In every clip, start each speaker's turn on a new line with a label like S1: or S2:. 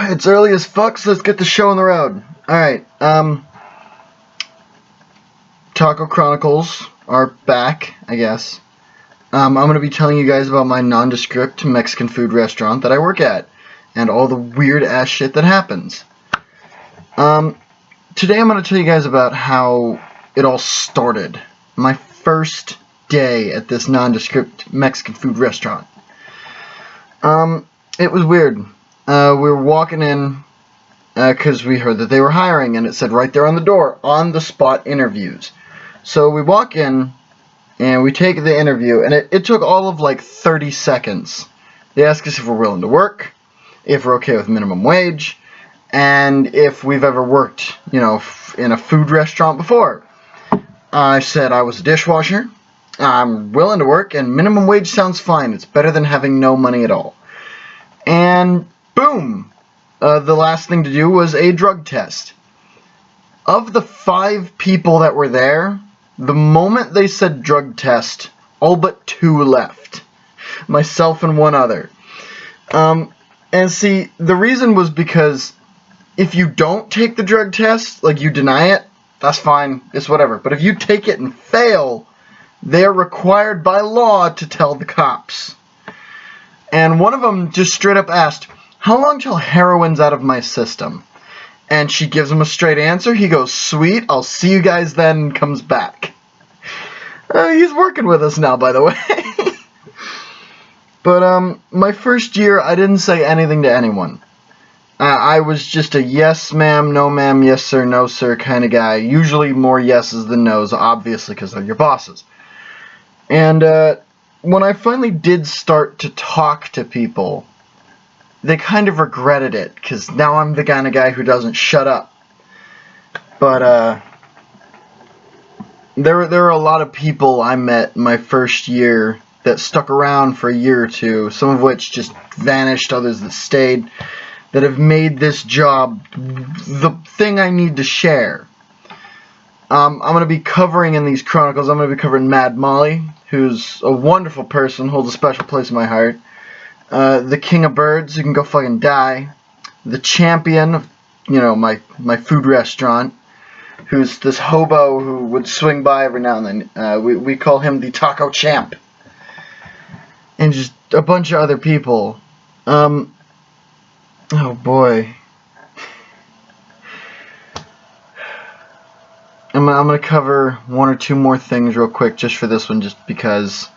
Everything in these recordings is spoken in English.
S1: It's early as fuck, so let's get the show on the road. Alright, Taco Chronicles are back, I guess. I'm going to be telling you guys about my nondescript Mexican food restaurant that I work at, and all the weird-ass shit that happens. Today I'm going to tell you guys about how it all started. My first day at this nondescript Mexican food restaurant. It was weird. We were walking in because we heard that they were hiring, and it said right there on the door, on-the-spot interviews. So we walk in, and we take the interview, and it took all of like 30 seconds. They ask us if we're willing to work, if we're okay with minimum wage, and if we've ever worked, in a food restaurant before. I said I was a dishwasher, I'm willing to work, and minimum wage sounds fine. It's better than having no money at all. And boom! The last thing to do was a drug test. Of the 5 people that were there, the moment they said drug test, all but 2 left. Myself and one other. And see, the reason was because if you don't take the drug test, like you deny it, that's fine, it's whatever. But if you take it and fail, they're required by law to tell the cops. And one of them just straight up asked, "How long till heroin's out of my system?" And she gives him a straight answer. He goes, "Sweet, I'll see you guys then," and comes back. He's working with us now, by the way. But my first year, I didn't say anything to anyone. I was just a yes ma'am, no ma'am, yes sir, no sir kind of guy. Usually more yeses than nos, obviously, because they're your bosses. And when I finally did start to talk to people, they kind of regretted it, because now I'm the kind of guy who doesn't shut up. But there were a lot of people I met my first year that stuck around for a year or two, some of which just vanished, others that stayed, that have made this job the thing I need to share. I'm going to be covering in these chronicles, I'm going to be covering Mad Molly, who's a wonderful person, holds a special place in my heart. The King of Birds, who can go fucking die. The champion of, my food restaurant, who's this hobo who would swing by every now and then. We call him the Taco Champ. And just a bunch of other people. Oh boy. I'm going to cover 1 or 2 more things real quick just for this one, just because.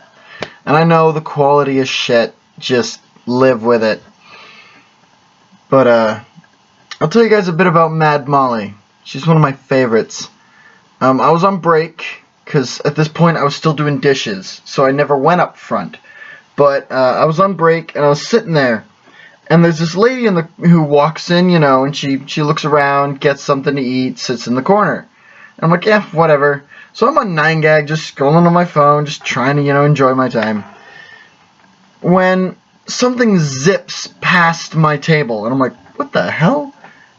S1: And I know the quality is shit. Just live with it. But I'll tell you guys a bit about Mad Molly. She's one of my favorites. I was on break because at this point I was still doing dishes, so I never went up front. But I was on break and I was sitting there, and there's this lady who walks in, and she looks around, gets something to eat, sits in the corner. And I'm like, yeah, whatever. So I'm on 9gag, just scrolling on my phone, just trying to, enjoy my time. When something zips past my table, and I'm like, what the hell?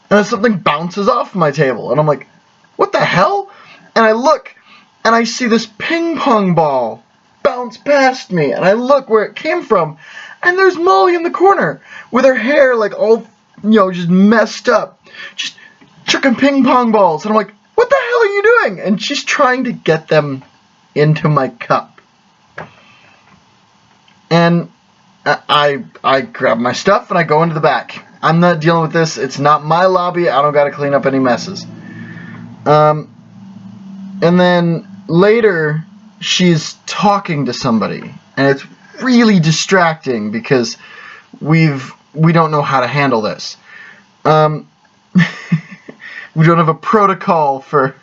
S1: And then something bounces off my table, and I'm like, what the hell? And I look, and I see this ping pong ball bounce past me, and I look where it came from, and there's Molly in the corner, with her hair, like, all, just messed up, just chucking ping pong balls, and I'm like, what the hell are you doing? And she's trying to get them into my cup. And I grab my stuff and I go into the back. I'm not dealing with this. It's not my lobby. I don't got to clean up any messes. And then later, she's talking to somebody, and it's really distracting because we don't know how to handle this. We don't have a protocol for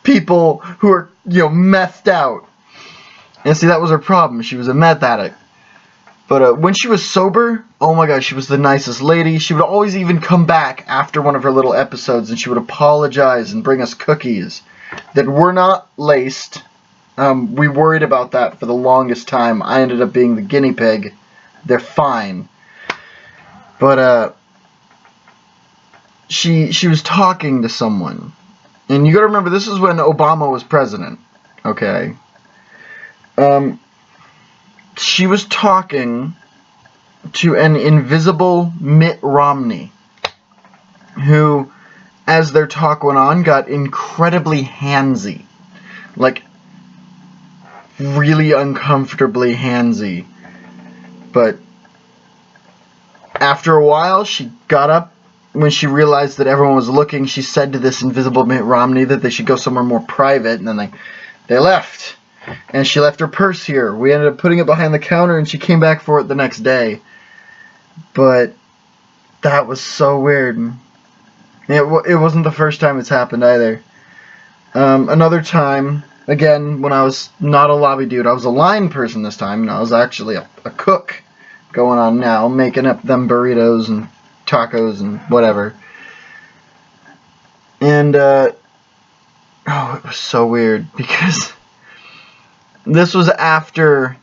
S1: people who are, methed out. And see, that was her problem. She was a meth addict. But when she was sober, oh my gosh, she was the nicest lady. She would always even come back after one of her little episodes, and she would apologize and bring us cookies that were not laced. We worried about that for the longest time. I ended up being the guinea pig. They're fine. But she was talking to someone. And you gotta remember, this is when Obama was president. Okay? She was talking to an invisible Mitt Romney. who, as their talk went on, got incredibly handsy. Like, really uncomfortably handsy. But after a while, she got up. When she realized that everyone was looking, she said to this invisible Mitt Romney that they should go somewhere more private, and then they left. And she left her purse here. We ended up putting it behind the counter, and she came back for it the next day. But that was so weird. It wasn't the first time it's happened either. Another time, again, when I was not a lobby dude, I was a line person this time, and I was actually a cook going on now, making up them burritos and tacos and whatever. And, it was so weird, because this was after,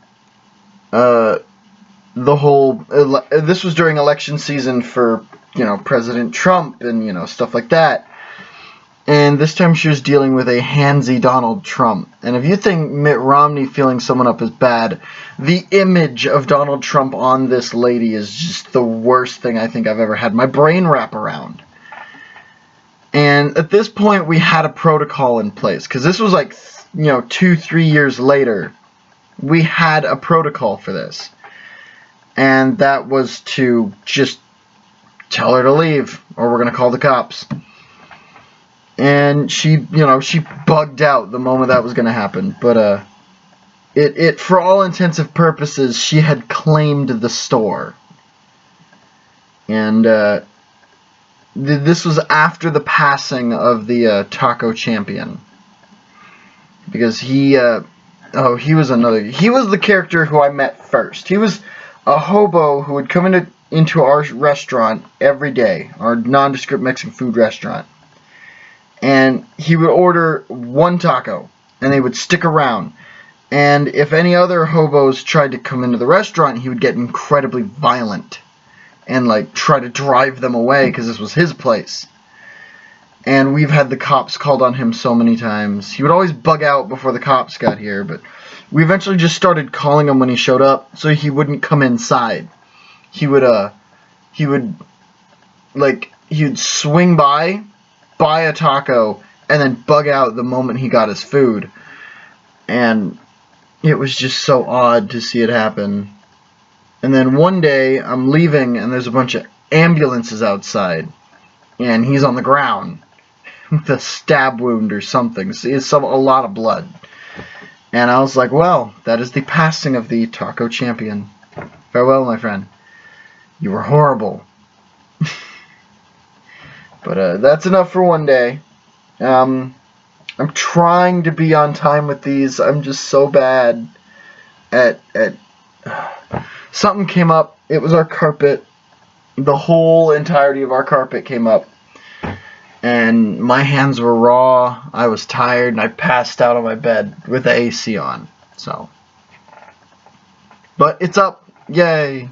S1: this was during election season for, President Trump and, stuff like that. And this time she was dealing with a handsy Donald Trump. And if you think Mitt Romney feeling someone up is bad, the image of Donald Trump on this lady is just the worst thing I think I've ever had my brain wrap around. And at this point we had a protocol in place, because this was like, 2-3 years later. We had a protocol for this. And that was to just tell her to leave, or we're going to call the cops. And she bugged out the moment that was going to happen. But, it for all intents and purposes, she had claimed the store. And, this was after the passing of the, taco champion. Because he was the character who I met first. He was a hobo who would come into our restaurant every day, our nondescript Mexican food restaurant. And he would order one taco, and they would stick around. And if any other hobos tried to come into the restaurant, he would get incredibly violent and, try to drive them away, because this was his place. And we've had the cops called on him so many times. He would always bug out before the cops got here, but we eventually just started calling him when he showed up, so he wouldn't come inside. He would swing by, buy a taco, and then bug out the moment he got his food. And it was just so odd to see it happen. And then one day, I'm leaving, and there's a bunch of ambulances outside. And he's on the ground with a stab wound or something. So it's a lot of blood. And I was like, well, that is the passing of the taco champion. Farewell, my friend. You were horrible. But that's enough for one day. I'm trying to be on time with these. I'm just so bad at something came up. It was our carpet. The whole entirety of our carpet came up. And my hands were raw. I was tired, and I passed out on my bed with the AC on. So, but it's up. Yay.